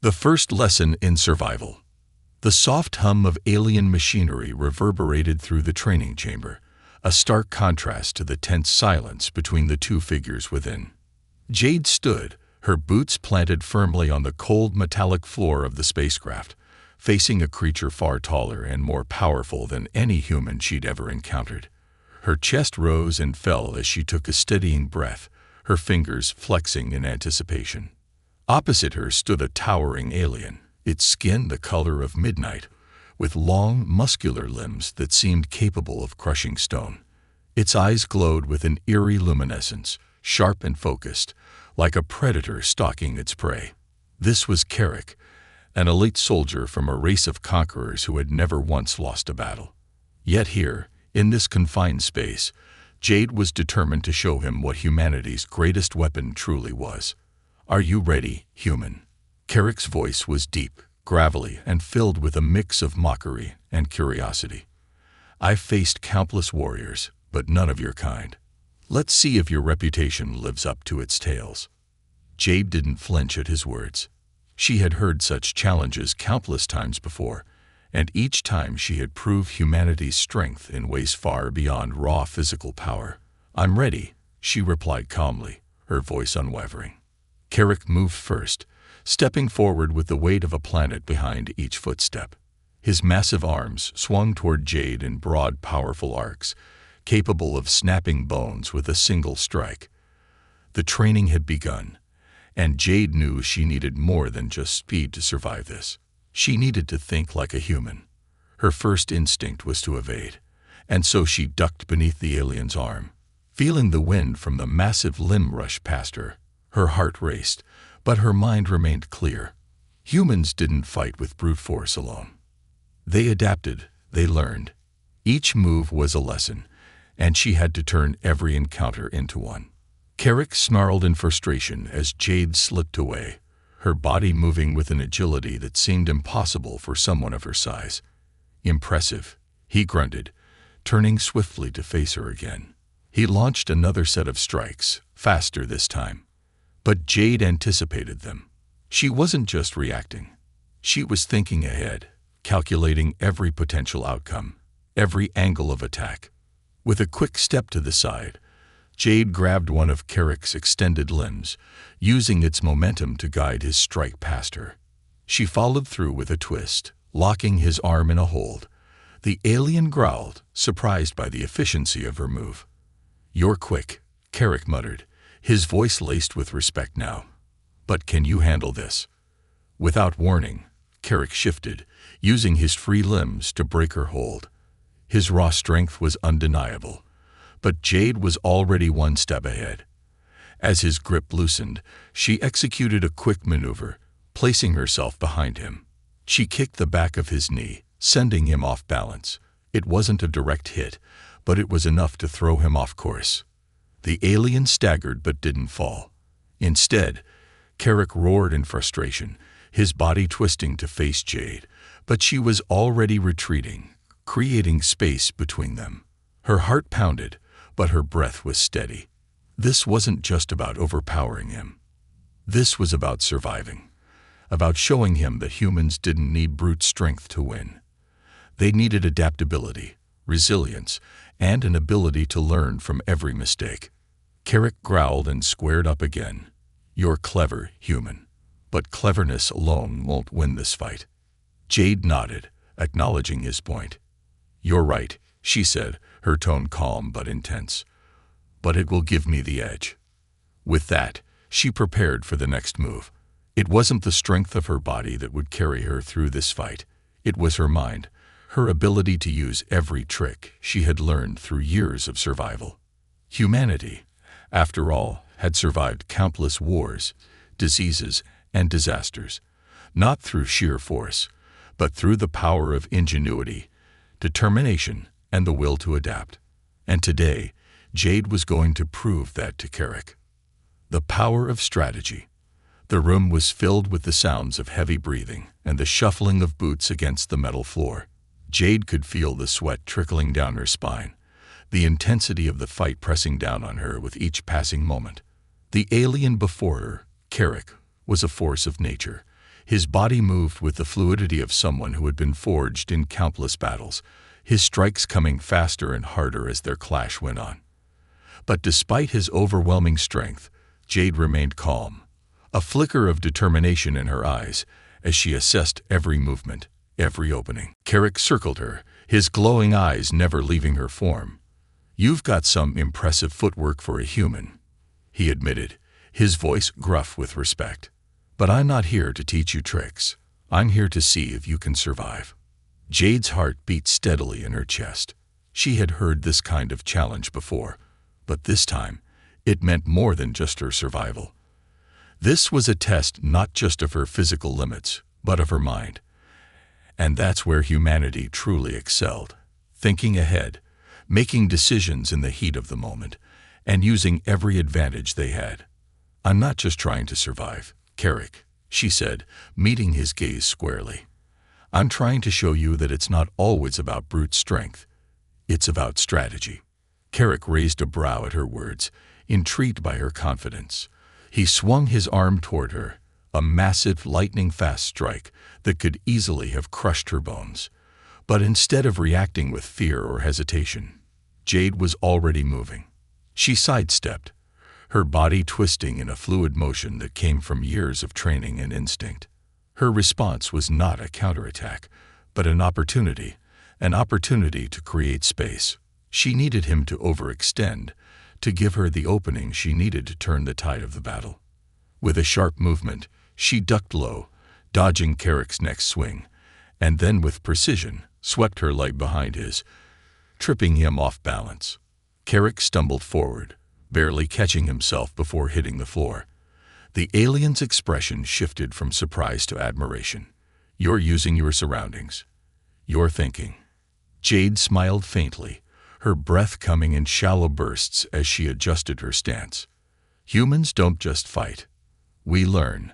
The first lesson in survival. The soft hum of alien machinery reverberated through the training chamber, a stark contrast to the tense silence between the two figures within. Jade stood, her boots planted firmly on the cold metallic floor of the spacecraft, facing a creature far taller and more powerful than any human she'd ever encountered. Her chest rose and fell as she took a steadying breath, her fingers flexing in anticipation. Opposite her stood a towering alien, its skin the color of midnight, with long, muscular limbs that seemed capable of crushing stone. Its eyes glowed with an eerie luminescence, sharp and focused, like a predator stalking its prey. This was Carrick, an elite soldier from a race of conquerors who had never once lost a battle. Yet here, in this confined space, Jade was determined to show him what humanity's greatest weapon truly was. "Are you ready, human?" Carrick's voice was deep, gravelly, and filled with a mix of mockery and curiosity. "I've faced countless warriors, but none of your kind. Let's see if your reputation lives up to its tales." Jade didn't flinch at his words. She had heard such challenges countless times before, and each time she had proved humanity's strength in ways far beyond raw physical power. "I'm ready," she replied calmly, her voice unwavering. Carrick moved first, stepping forward with the weight of a planet behind each footstep. His massive arms swung toward Jade in broad, powerful arcs, capable of snapping bones with a single strike. The training had begun, and Jade knew she needed more than just speed to survive this. She needed to think like a human. Her first instinct was to evade, and so she ducked beneath the alien's arm. Feeling the wind from the massive limb rush past her, her heart raced, but her mind remained clear. Humans didn't fight with brute force alone. They adapted, they learned. Each move was a lesson, and she had to turn every encounter into one. Carrick snarled in frustration as Jade slipped away, her body moving with an agility that seemed impossible for someone of her size. "Impressive," he grunted, turning swiftly to face her again. He launched another set of strikes, faster this time. But Jade anticipated them. She wasn't just reacting. She was thinking ahead, calculating every potential outcome, every angle of attack. With a quick step to the side, Jade grabbed one of Carrick's extended limbs, using its momentum to guide his strike past her. She followed through with a twist, locking his arm in a hold. The alien growled, surprised by the efficiency of her move. "You're quick," Carrick muttered, his voice laced with respect now. "But can you handle this?" Without warning, Carrick shifted, using his free limbs to break her hold. His raw strength was undeniable, but Jade was already one step ahead. As his grip loosened, she executed a quick maneuver, placing herself behind him. She kicked the back of his knee, sending him off balance. It wasn't a direct hit, but it was enough to throw him off course. The alien staggered but didn't fall. Instead, Carrick roared in frustration, his body twisting to face Jade, but she was already retreating, creating space between them. Her heart pounded, but her breath was steady. This wasn't just about overpowering him. This was about surviving, about showing him that humans didn't need brute strength to win. They needed adaptability, resilience, and an ability to learn from every mistake. Carrick growled and squared up again. "You're clever, human, but cleverness alone won't win this fight." Jade nodded, acknowledging his point. "You're right," she said, her tone calm but intense. "But it will give me the edge." With that, she prepared for the next move. It wasn't the strength of her body that would carry her through this fight. It was her mind, her ability to use every trick she had learned through years of survival. Humanity, after all, had survived countless wars, diseases, and disasters, not through sheer force, but through the power of ingenuity, determination, and the will to adapt. And today, Jade was going to prove that to Carrick. The power of strategy. The room was filled with the sounds of heavy breathing and the shuffling of boots against the metal floor. Jade could feel the sweat trickling down her spine, the intensity of the fight pressing down on her with each passing moment. The alien before her, Carrick, was a force of nature, His body moved with the fluidity of someone who had been forged in countless battles, his strikes coming faster and harder as their clash went on. But despite his overwhelming strength, Jade remained calm, a flicker of determination in her eyes as she assessed every movement, every opening. Carrick circled her, his glowing eyes never leaving her form. "You've got some impressive footwork for a human," he admitted, his voice gruff with respect. "But I'm not here to teach you tricks. I'm here to see if you can survive." Jade's heart beat steadily in her chest. She had heard this kind of challenge before, but this time, it meant more than just her survival. This was a test not just of her physical limits, but of her mind. And that's where humanity truly excelled, thinking ahead, making decisions in the heat of the moment, and using every advantage they had. "I'm not just trying to survive, Carrick," she said, meeting his gaze squarely. "I'm trying to show you that it's not always about brute strength. It's about strategy." Carrick raised a brow at her words, intrigued by her confidence. He swung his arm toward her, a massive, lightning-fast strike that could easily have crushed her bones. But instead of reacting with fear or hesitation, Jade was already moving. She sidestepped, her body twisting in a fluid motion that came from years of training and instinct. Her response was not a counterattack, but an opportunity to create space. She needed him to overextend, to give her the opening she needed to turn the tide of the battle. With a sharp movement, she ducked low, dodging Carrick's next swing, and then with precision swept her leg behind his, tripping him off balance. Carrick stumbled forward, barely catching himself before hitting the floor. The alien's expression shifted from surprise to admiration. "You're using your surroundings. You're thinking." Jade smiled faintly, her breath coming in shallow bursts as she adjusted her stance. "Humans don't just fight. We learn,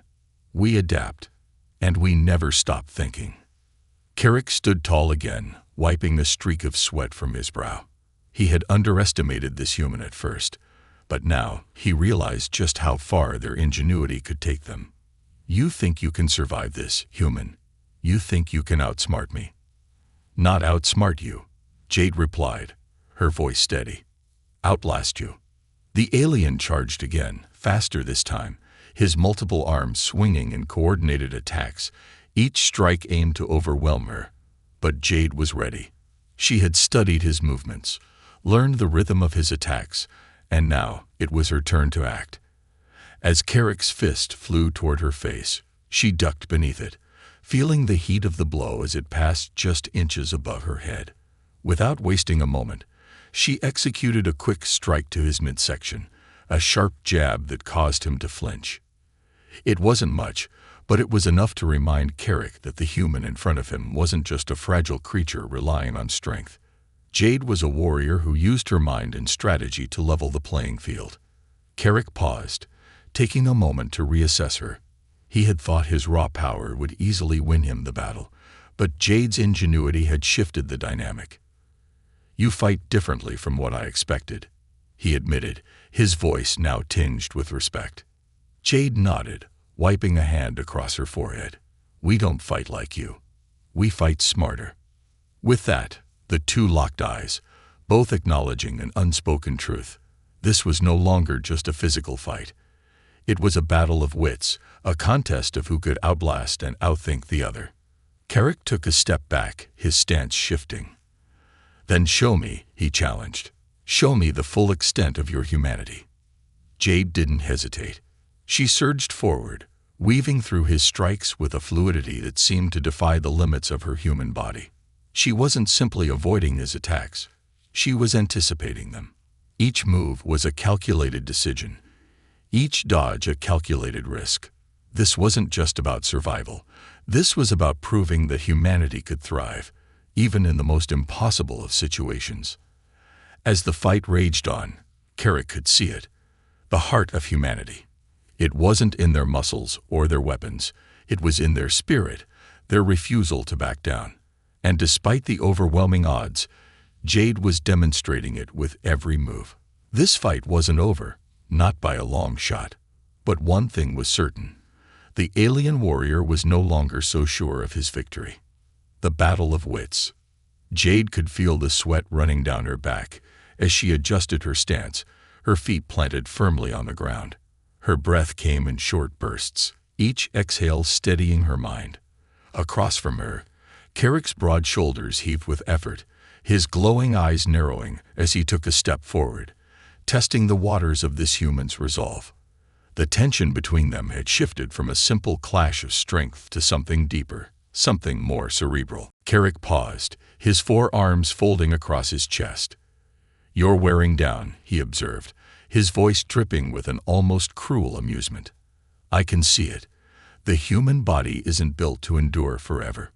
we adapt, and we never stop thinking." Carrick stood tall again, wiping the streak of sweat from his brow. He had underestimated this human at first, but now he realized just how far their ingenuity could take them. "You think you can survive this, human? You think you can outsmart me?" "Not outsmart you," Jade replied, her voice steady. "Outlast you." The alien charged again, faster this time, his multiple arms swinging in coordinated attacks, each strike aimed to overwhelm her. But Jade was ready. She had studied his movements, learned the rhythm of his attacks, and now it was her turn to act. As Carrick's fist flew toward her face, she ducked beneath it, feeling the heat of the blow as it passed just inches above her head. Without wasting a moment, she executed a quick strike to his midsection, a sharp jab that caused him to flinch. It wasn't much, but it was enough to remind Carrick that the human in front of him wasn't just a fragile creature relying on strength. Jade was a warrior who used her mind and strategy to level the playing field. Carrick paused, taking a moment to reassess her. He had thought his raw power would easily win him the battle, but Jade's ingenuity had shifted the dynamic. "You fight differently from what I expected," he admitted, his voice now tinged with respect. Jade nodded, wiping a hand across her forehead. "We don't fight like you. We fight smarter." With that, the two locked eyes, both acknowledging an unspoken truth. This was no longer just a physical fight. It was a battle of wits, a contest of who could outlast and outthink the other. Carrick took a step back, his stance shifting. "Then show me," he challenged. "Show me the full extent of your humanity." Jade didn't hesitate. She surged forward, weaving through his strikes with a fluidity that seemed to defy the limits of her human body. She wasn't simply avoiding his attacks. She was anticipating them. Each move was a calculated decision, each dodge a calculated risk. This wasn't just about survival. This was about proving that humanity could thrive, even in the most impossible of situations. As the fight raged on, Carrick could see it, the heart of humanity. It wasn't in their muscles or their weapons. It was in their spirit, their refusal to back down. And despite the overwhelming odds, Jade was demonstrating it with every move. This fight wasn't over, not by a long shot. But one thing was certain. The alien warrior was no longer so sure of his victory. The battle of wits. Jade could feel the sweat running down her back as she adjusted her stance, her feet planted firmly on the ground. Her breath came in short bursts, each exhale steadying her mind. Across from her, Carrick's broad shoulders heaved with effort, his glowing eyes narrowing as he took a step forward, testing the waters of this human's resolve. The tension between them had shifted from a simple clash of strength to something deeper, something more cerebral. Carrick paused, his forearms folding across his chest. "You're wearing down," he observed, his voice dripping with an almost cruel amusement. "I can see it. The human body isn't built to endure forever."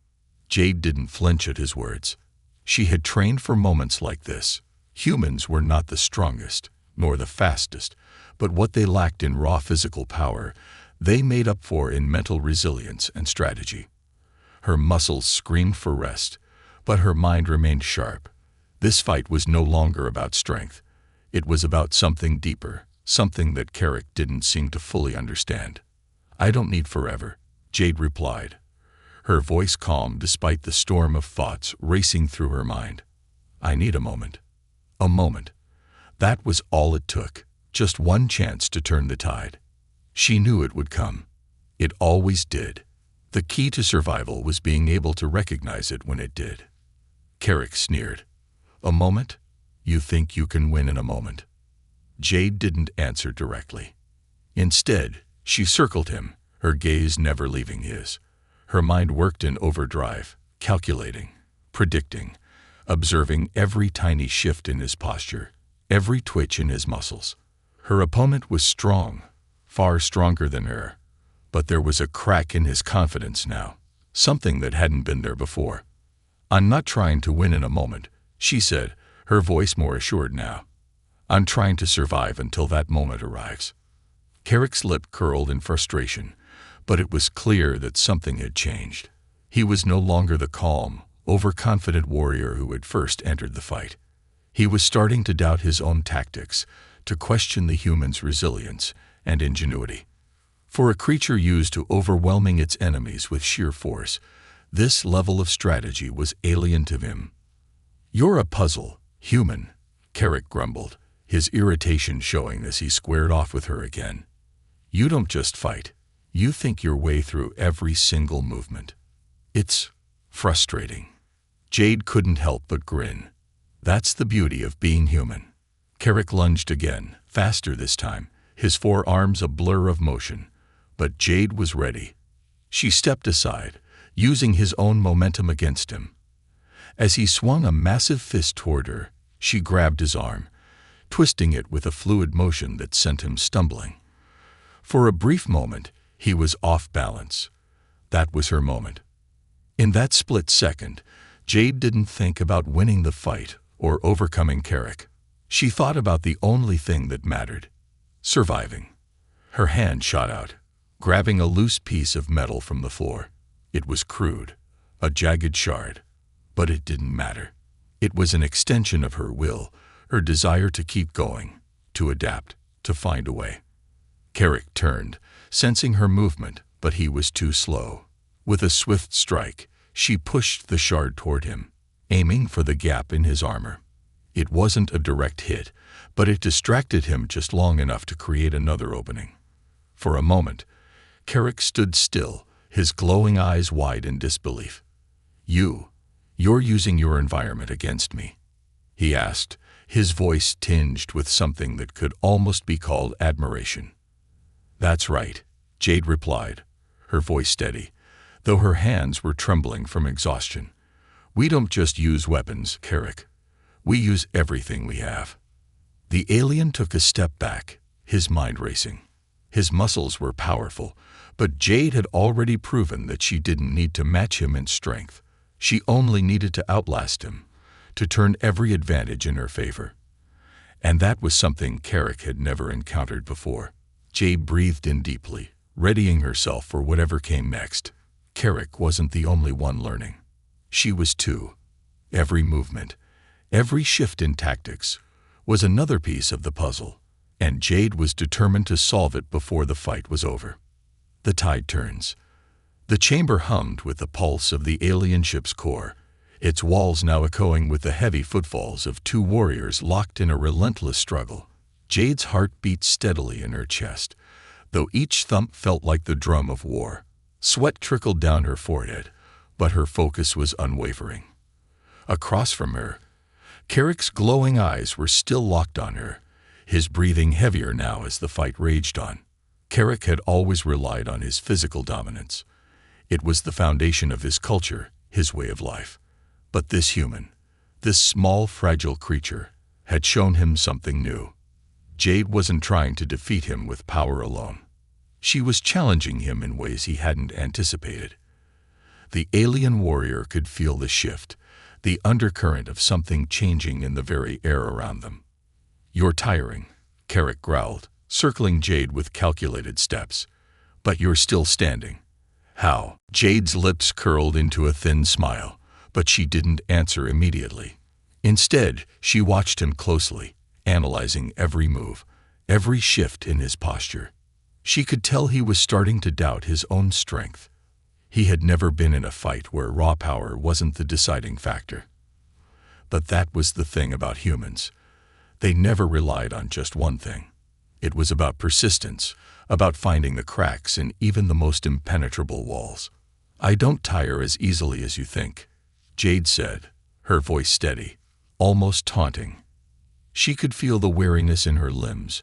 Jade didn't flinch at his words. She had trained for moments like this. Humans were not the strongest, nor the fastest, but what they lacked in raw physical power, they made up for in mental resilience and strategy. Her muscles screamed for rest, but her mind remained sharp. This fight was no longer about strength. It was about something deeper, something that Carrick didn't seem to fully understand. "I don't need forever," Jade replied, her voice calm despite the storm of thoughts racing through her mind. "I need a moment." A moment. That was all it took, just one chance to turn the tide. She knew it would come. It always did. The key to survival was being able to recognize it when it did. Carrick sneered. "A moment? You think you can win in a moment?" Jade didn't answer directly. Instead, she circled him, her gaze never leaving his. Her mind worked in overdrive, calculating, predicting, observing every tiny shift in his posture, every twitch in his muscles. Her opponent was strong, far stronger than her, but there was a crack in his confidence now, something that hadn't been there before. "I'm not trying to win in a moment," she said, her voice more assured now. "I'm trying to survive until that moment arrives." Carrick's lip curled in frustration, but it was clear that something had changed. He was no longer the calm, overconfident warrior who had first entered the fight. He was starting to doubt his own tactics, to question the human's resilience and ingenuity. For a creature used to overwhelming its enemies with sheer force, this level of strategy was alien to him. "You're a puzzle, human," Carrick grumbled, his irritation showing as he squared off with her again. "You don't just fight. You think your way through every single movement. It's frustrating." Jade couldn't help but grin. That's the beauty of being human. Carrick lunged again, faster this time, his forearms a blur of motion. But Jade was ready. She stepped aside, using his own momentum against him. As he swung a massive fist toward her, she grabbed his arm, twisting it with a fluid motion that sent him stumbling. For a brief moment, he was off balance. That was her moment. In that split second, Jade didn't think about winning the fight or overcoming Carrick. She thought about the only thing that mattered: surviving. Her hand shot out, grabbing a loose piece of metal from the floor. It was crude, a jagged shard, but it didn't matter. It was an extension of her will, her desire to keep going, to adapt, to find a way. Carrick turned, sensing her movement, but he was too slow. With a swift strike, she pushed the shard toward him, aiming for the gap in his armor. It wasn't a direct hit, but it distracted him just long enough to create another opening. For a moment, Carrick stood still, his glowing eyes wide in disbelief. You're using your environment against me?" he asked, his voice tinged with something that could almost be called admiration. "That's right," Jade replied, her voice steady, though her hands were trembling from exhaustion. "We don't just use weapons, Carrick. We use everything we have." The alien took a step back, his mind racing. His muscles were powerful, but Jade had already proven that she didn't need to match him in strength. She only needed to outlast him, to turn every advantage in her favor. And that was something Carrick had never encountered before. Jade breathed in deeply, readying herself for whatever came next. Carrick wasn't the only one learning. She was too. Every movement, every shift in tactics, was another piece of the puzzle, and Jade was determined to solve it before the fight was over. The tide turns. The chamber hummed with the pulse of the alien ship's core, its walls now echoing with the heavy footfalls of two warriors locked in a relentless struggle. Jade's heart beat steadily in her chest, though each thump felt like the drum of war. Sweat trickled down her forehead, but her focus was unwavering. Across from her, Carrick's glowing eyes were still locked on her, his breathing heavier now as the fight raged on. Carrick had always relied on his physical dominance. It was the foundation of his culture, his way of life. But this human, this small, fragile creature, had shown him something new. Jade wasn't trying to defeat him with power alone. She was challenging him in ways he hadn't anticipated. The alien warrior could feel the shift, the undercurrent of something changing in the very air around them. "You're tiring," Carrick growled, circling Jade with calculated steps. "But you're still standing." "How?" Jade's lips curled into a thin smile, but she didn't answer immediately. Instead, she watched him closely, analyzing every move, every shift in his posture. She could tell he was starting to doubt his own strength. He had never been in a fight where raw power wasn't the deciding factor. But that was the thing about humans. They never relied on just one thing. It was about persistence, about finding the cracks in even the most impenetrable walls. "I don't tire as easily as you think," Jade said, her voice steady, almost taunting. She could feel the weariness in her limbs,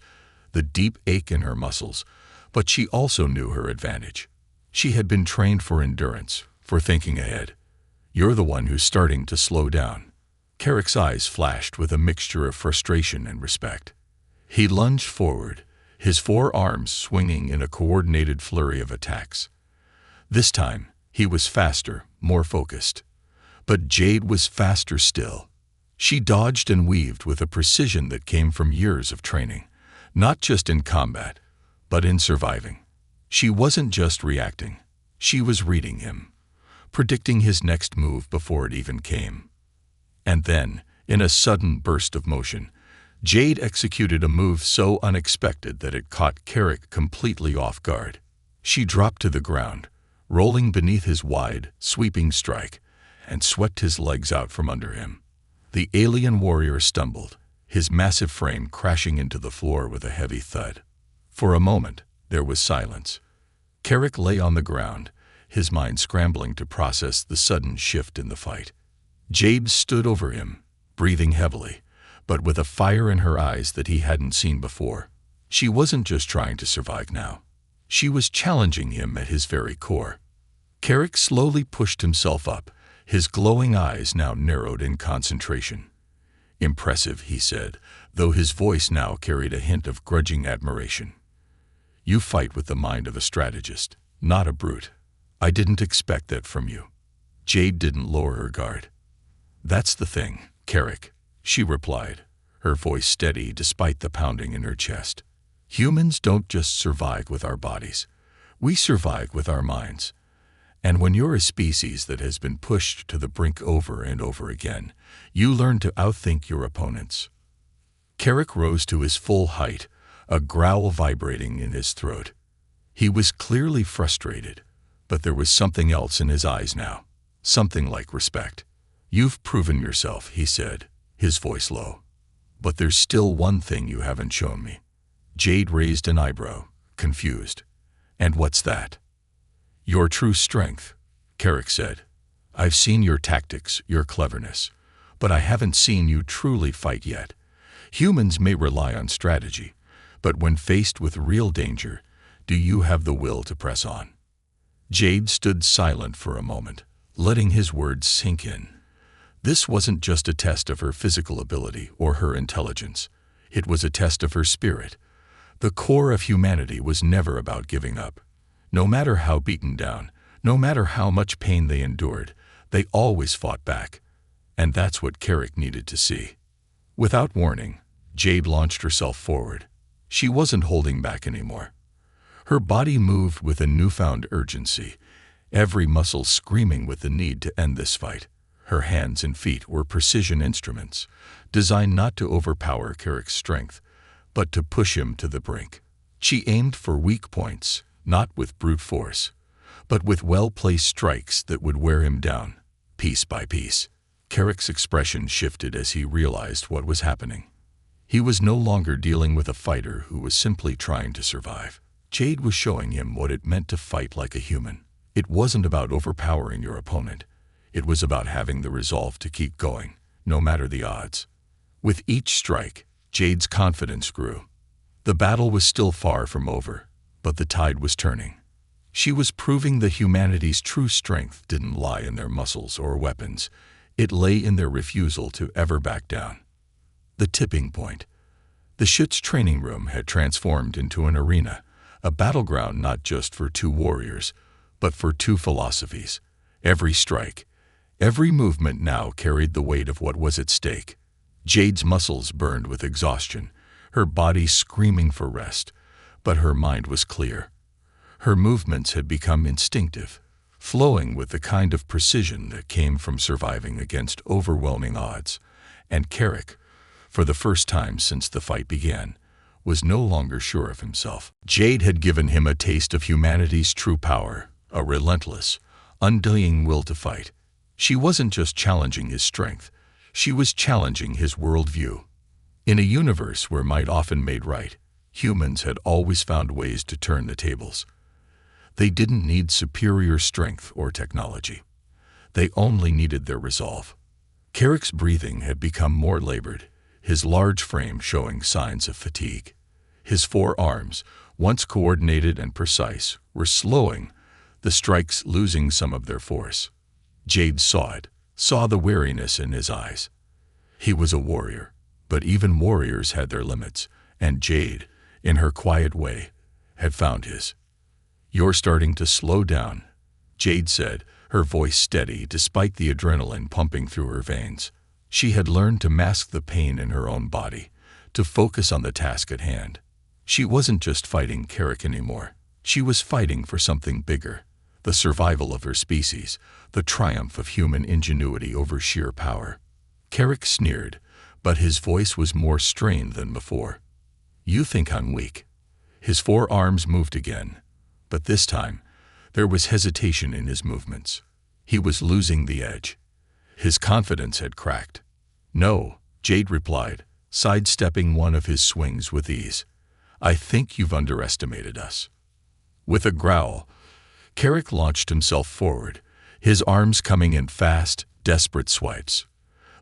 the deep ache in her muscles, but she also knew her advantage. She had been trained for endurance, for thinking ahead. "You're the one who's starting to slow down." Carrick's eyes flashed with a mixture of frustration and respect. He lunged forward, his forearms swinging in a coordinated flurry of attacks. This time, he was faster, more focused. But Jade was faster still. She dodged and weaved with a precision that came from years of training, not just in combat, but in surviving. She wasn't just reacting. She was reading him, predicting his next move before it even came. And then, in a sudden burst of motion, Jade executed a move so unexpected that it caught Carrick completely off guard. She dropped to the ground, rolling beneath his wide, sweeping strike, and swept his legs out from under him. The alien warrior stumbled, his massive frame crashing into the floor with a heavy thud. For a moment, there was silence. Carrick lay on the ground, his mind scrambling to process the sudden shift in the fight. Jade stood over him, breathing heavily, but with a fire in her eyes that he hadn't seen before. She wasn't just trying to survive now. She was challenging him at his very core. Carrick slowly pushed himself up, his glowing eyes now narrowed in concentration. "Impressive," he said, though his voice now carried a hint of grudging admiration. "You fight with the mind of a strategist, not a brute. I didn't expect that from you." Jade didn't lower her guard. "That's the thing, Carrick," she replied, her voice steady despite the pounding in her chest. "Humans don't just survive with our bodies. We survive with our minds. And when you're a species that has been pushed to the brink over and over again, you learn to outthink your opponents." Carrick rose to his full height, a growl vibrating in his throat. He was clearly frustrated, but there was something else in his eyes now, something like respect. "You've proven yourself," he said, his voice low. "But there's still one thing you haven't shown me." Jade raised an eyebrow, confused. "And what's that?" "Your true strength," Carrick said. "I've seen your tactics, your cleverness, but I haven't seen you truly fight yet. Humans may rely on strategy, but when faced with real danger, do you have the will to press on?" Jade stood silent for a moment, letting his words sink in. This wasn't just a test of her physical ability or her intelligence. It was a test of her spirit. The core of humanity was never about giving up. No matter how beaten down, no matter how much pain they endured, they always fought back. And that's what Carrick needed to see. Without warning, Jade launched herself forward. She wasn't holding back anymore. Her body moved with a newfound urgency, every muscle screaming with the need to end this fight. Her hands and feet were precision instruments, designed not to overpower Carrick's strength, but to push him to the brink. She aimed for weak points, not with brute force, but with well-placed strikes that would wear him down, piece by piece. Carrick's expression shifted as he realized what was happening. He was no longer dealing with a fighter who was simply trying to survive. Jade was showing him what it meant to fight like a human. It wasn't about overpowering your opponent. It was about having the resolve to keep going, no matter the odds. With each strike, Jade's confidence grew. The battle was still far from over, but the tide was turning. She was proving that humanity's true strength didn't lie in their muscles or weapons. It lay in their refusal to ever back down. The tipping point. The Schutz's training room had transformed into an arena, a battleground not just for two warriors, but for two philosophies. Every strike, every movement now carried the weight of what was at stake. Jade's muscles burned with exhaustion, her body screaming for rest, but her mind was clear. Her movements had become instinctive, flowing with the kind of precision that came from surviving against overwhelming odds. And Carrick, for the first time since the fight began, was no longer sure of himself. Jade had given him a taste of humanity's true power, a relentless, undying will to fight. She wasn't just challenging his strength, she was challenging his worldview. In a universe where might often made right, humans had always found ways to turn the tables. They didn't need superior strength or technology. They only needed their resolve. Carrick's breathing had become more labored, his large frame showing signs of fatigue. His forearms, once coordinated and precise, were slowing, the strikes losing some of their force. Jade saw it, saw the weariness in his eyes. He was a warrior, but even warriors had their limits, and Jade, in her quiet way, had found his. "You're starting to slow down," Jade said, her voice steady despite the adrenaline pumping through her veins. She had learned to mask the pain in her own body, to focus on the task at hand. She wasn't just fighting Carrick anymore. She was fighting for something bigger, the survival of her species, the triumph of human ingenuity over sheer power. Carrick sneered, but his voice was more strained than before. "You think I'm weak." His forearms moved again, but this time, there was hesitation in his movements. He was losing the edge. His confidence had cracked. "No," Jade replied, sidestepping one of his swings with ease. "I think you've underestimated us." With a growl, Carrick launched himself forward, his arms coming in fast, desperate swipes.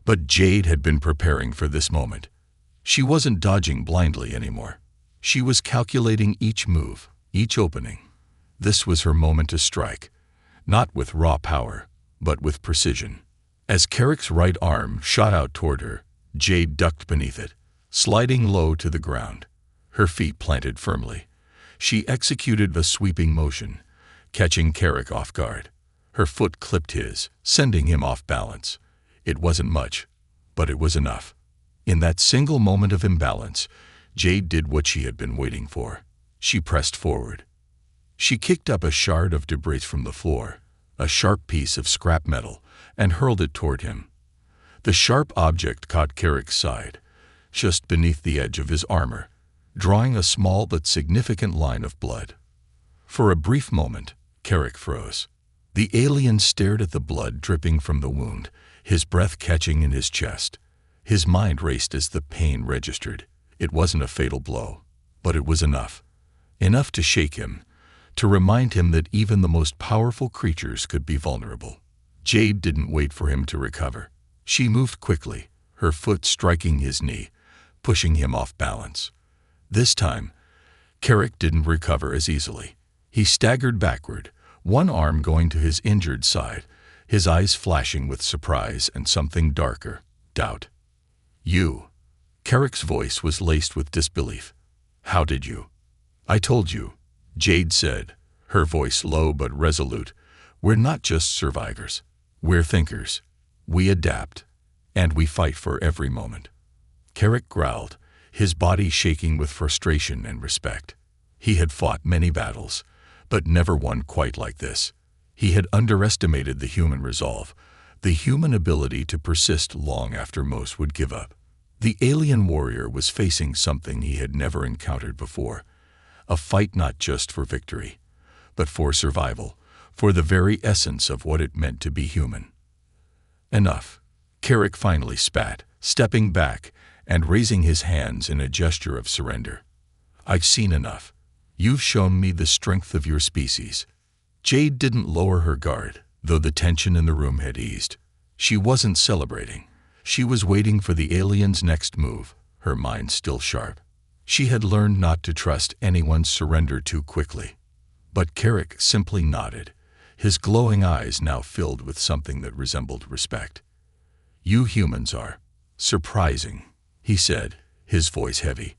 But Jade had been preparing for this moment. She wasn't dodging blindly anymore. She was calculating each move, each opening. This was her moment to strike, not with raw power, but with precision. As Carrick's right arm shot out toward her, Jade ducked beneath it, sliding low to the ground, her feet planted firmly. She executed a sweeping motion, catching Carrick off guard. Her foot clipped his, sending him off balance. It wasn't much, but it was enough. In that single moment of imbalance, Jade did what she had been waiting for. She pressed forward. She kicked up a shard of debris from the floor, a sharp piece of scrap metal, and hurled it toward him. The sharp object caught Carrick's side, just beneath the edge of his armor, drawing a small but significant line of blood. For a brief moment, Carrick froze. The alien stared at the blood dripping from the wound, his breath catching in his chest. His mind raced as the pain registered. It wasn't a fatal blow, but it was enough. Enough to shake him, to remind him that even the most powerful creatures could be vulnerable. Jade didn't wait for him to recover. She moved quickly, her foot striking his knee, pushing him off balance. This time, Carrick didn't recover as easily. He staggered backward, one arm going to his injured side, his eyes flashing with surprise and something darker, doubt. "You." Carrick's voice was laced with disbelief. "How did you?" "I told you," Jade said, her voice low but resolute. "We're not just survivors. We're thinkers. We adapt, and we fight for every moment." Carrick growled, his body shaking with frustration and respect. He had fought many battles, but never one quite like this. He had underestimated the human resolve, the human ability to persist long after most would give up. The alien warrior was facing something he had never encountered before, a fight not just for victory, but for survival, for the very essence of what it meant to be human. Enough. Carrick finally spat, stepping back and raising his hands in a gesture of surrender. I've seen enough. You've shown me the strength of your species. Jade didn't lower her guard, though the tension in the room had eased. She wasn't celebrating. She was waiting for the alien's next move, her mind still sharp. She had learned not to trust anyone's surrender too quickly. But Carrick simply nodded, his glowing eyes now filled with something that resembled respect. You humans are surprising, he said, his voice heavy.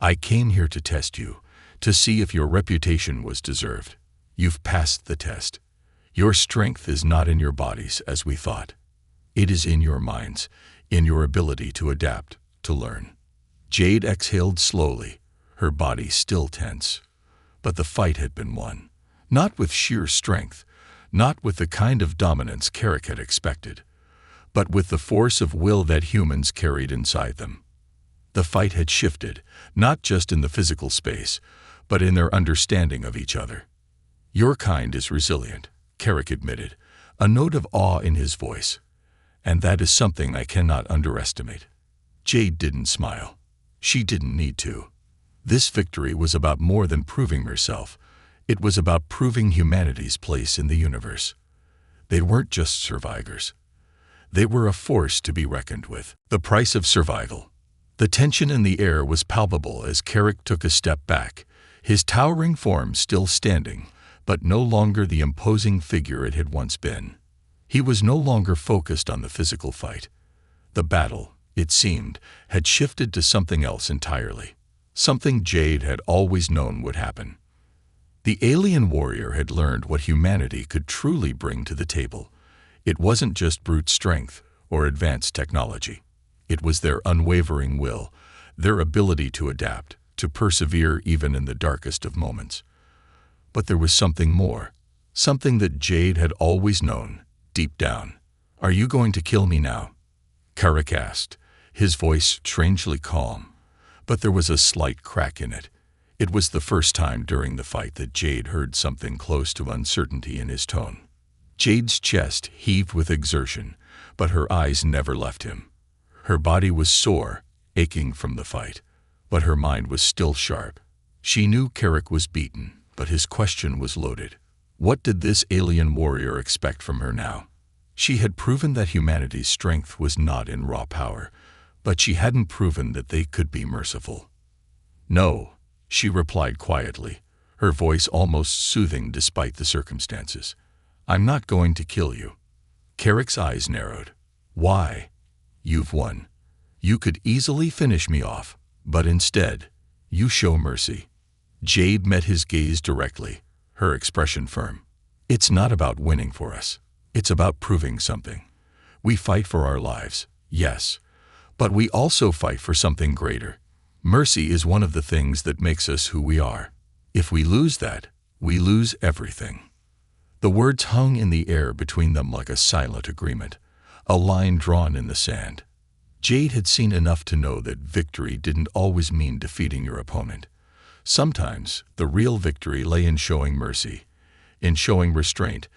I came here to test you, to see if your reputation was deserved. You've passed the test. Your strength is not in your bodies, as we thought. It is in your minds, in your ability to adapt, to learn. Jade exhaled slowly, her body still tense. But the fight had been won. Not with sheer strength, not with the kind of dominance Carrick had expected, but with the force of will that humans carried inside them. The fight had shifted, not just in the physical space, but in their understanding of each other. Your kind is resilient, Carrick admitted, a note of awe in his voice. And that is something I cannot underestimate. Jade didn't smile. She didn't need to. This victory was about more than proving herself. It was about proving humanity's place in the universe. They weren't just survivors. They were a force to be reckoned with. The price of survival. The tension in the air was palpable as Carrick took a step back, his towering form still standing, but no longer the imposing figure it had once been. He was no longer focused on the physical fight. The battle, it seemed, had shifted to something else entirely, something Jade had always known would happen. The alien warrior had learned what humanity could truly bring to the table. It wasn't just brute strength or advanced technology. It was their unwavering will, their ability to adapt, to persevere even in the darkest of moments. But there was something more, something that Jade had always known, deep down. Are you going to kill me now? Carrick asked, his voice strangely calm, but there was a slight crack in it. It was the first time during the fight that Jade heard something close to uncertainty in his tone. Jade's chest heaved with exertion, but her eyes never left him. Her body was sore, aching from the fight, but her mind was still sharp. She knew Carrick was beaten, but his question was loaded. What did this alien warrior expect from her now? She had proven that humanity's strength was not in raw power, but she hadn't proven that they could be merciful. No, she replied quietly, her voice almost soothing despite the circumstances. I'm not going to kill you. Carrick's eyes narrowed. Why? You've won. You could easily finish me off, but instead, you show mercy. Jade met his gaze directly, her expression firm. It's not about winning for us. It's about proving something. We fight for our lives, yes, but we also fight for something greater. Mercy is one of the things that makes us who we are. If we lose that, we lose everything. The words hung in the air between them like a silent agreement, a line drawn in the sand. Jade had seen enough to know that victory didn't always mean defeating your opponent. Sometimes, the real victory lay in showing mercy, in showing restraint,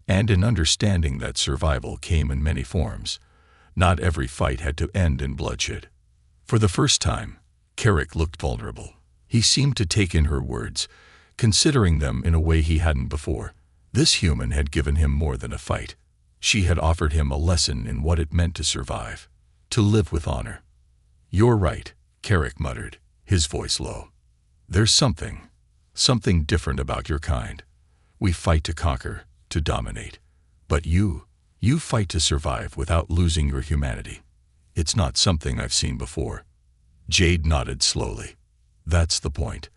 and in understanding that survival came in many forms. Not every fight had to end in bloodshed. For the first time, Carrick looked vulnerable. He seemed to take in her words, considering them in a way he hadn't before. This human had given him more than a fight. She had offered him a lesson in what it meant to survive, to live with honor. You're right, Carrick muttered, his voice low. There's something different about your kind. We fight to conquer, to dominate. But you fight to survive without losing your humanity. It's not something I've seen before. Jade nodded slowly. That's the point.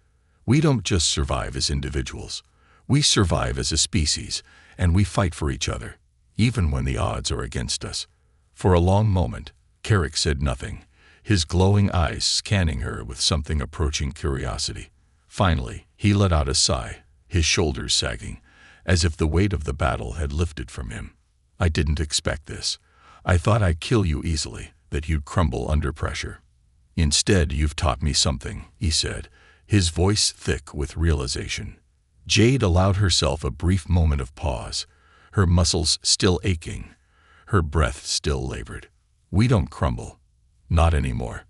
We don't just survive as individuals. We survive as a species, and we fight for each other, even when the odds are against us. For a long moment, Carrick said nothing, his glowing eyes scanning her with something approaching curiosity. Finally, he let out a sigh, his shoulders sagging, as if the weight of the battle had lifted from him. I didn't expect this. I thought I'd kill you easily, that you'd crumble under pressure. Instead, you've taught me something, he said, his voice thick with realization. Jade allowed herself a brief moment of pause, her muscles still aching, her breath still labored. We don't crumble. Not anymore.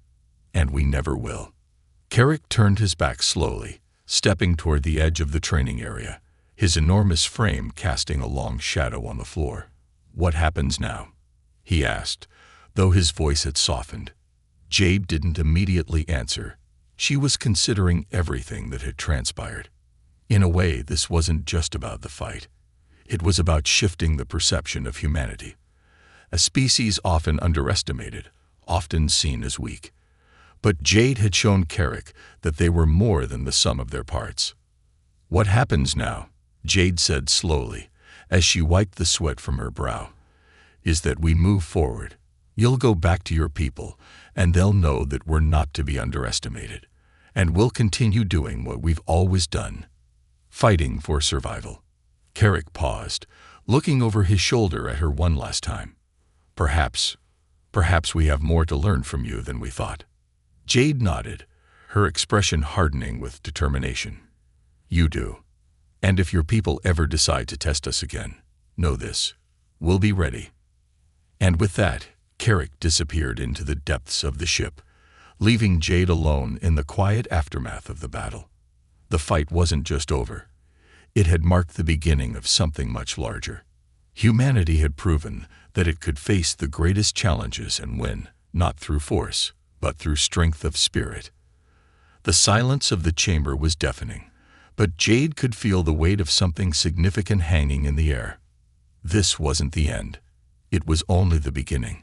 And we never will. Carrick turned his back slowly, stepping toward the edge of the training area, his enormous frame casting a long shadow on the floor. What happens now? He asked, though his voice had softened. Jade didn't immediately answer. She was considering everything that had transpired. In a way, this wasn't just about the fight. It was about shifting the perception of humanity. A species often underestimated, often seen as weak. But Jade had shown Carrick that they were more than the sum of their parts. What happens now, Jade said slowly, as she wiped the sweat from her brow, is that we move forward. You'll go back to your people, and they'll know that we're not to be underestimated. And we'll continue doing what we've always done, fighting for survival. Carrick paused, looking over his shoulder at her one last time. Perhaps we have more to learn from you than we thought. Jade nodded, her expression hardening with determination. You do. And if your people ever decide to test us again, know this. We'll be ready. And with that, Carrick disappeared into the depths of the ship, leaving Jade alone in the quiet aftermath of the battle. The fight wasn't just over. It had marked the beginning of something much larger. Humanity had proven that it could face the greatest challenges and win, not through force, but through strength of spirit. The silence of the chamber was deafening, but Jade could feel the weight of something significant hanging in the air. This wasn't the end. It was only the beginning.